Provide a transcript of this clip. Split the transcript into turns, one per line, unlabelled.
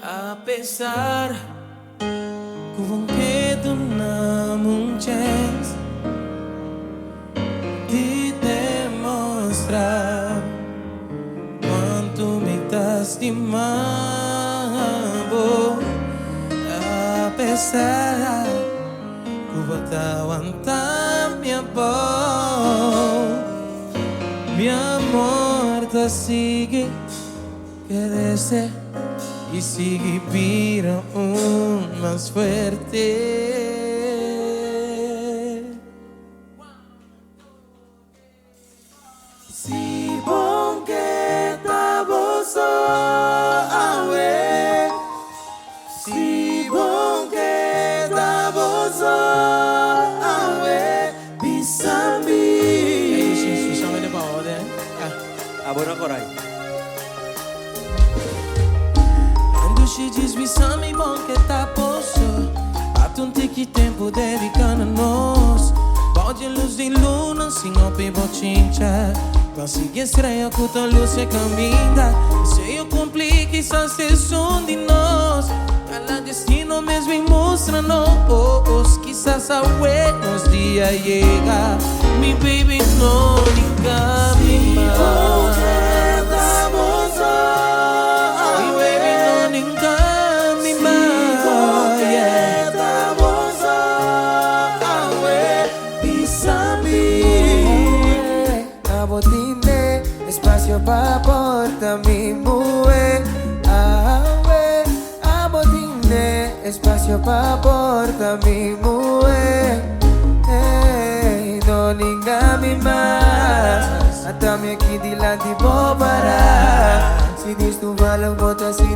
Apesar kung kedo na mong chance de demonstrar quanto me estás estimando. Apesar que aguantar minha voz, mi amor te sigue crece y sigue vira más fuerte. Si bon que estamos away, si bon que estamos away, bisambi. Susah de bawah deh.
Abona koray.
She diz me some bom que tá posto. Bate tique tempo dedicando a nós. Pode luz de luna, senhor pibotincha. Consegui estreia com tua luz se caminha. Se eu complique, só se um de nós. Cada destino mesmo mostra-nos. Quizás a buenos dias chega. Mi baby não liga me mais.
Espacio pa' porta mi mujer. Abotine, espacio pa' porta mi mujer. Hey, no ningami más. Atami aqui de lá de vou parar. Se diz tu valeu, bota assim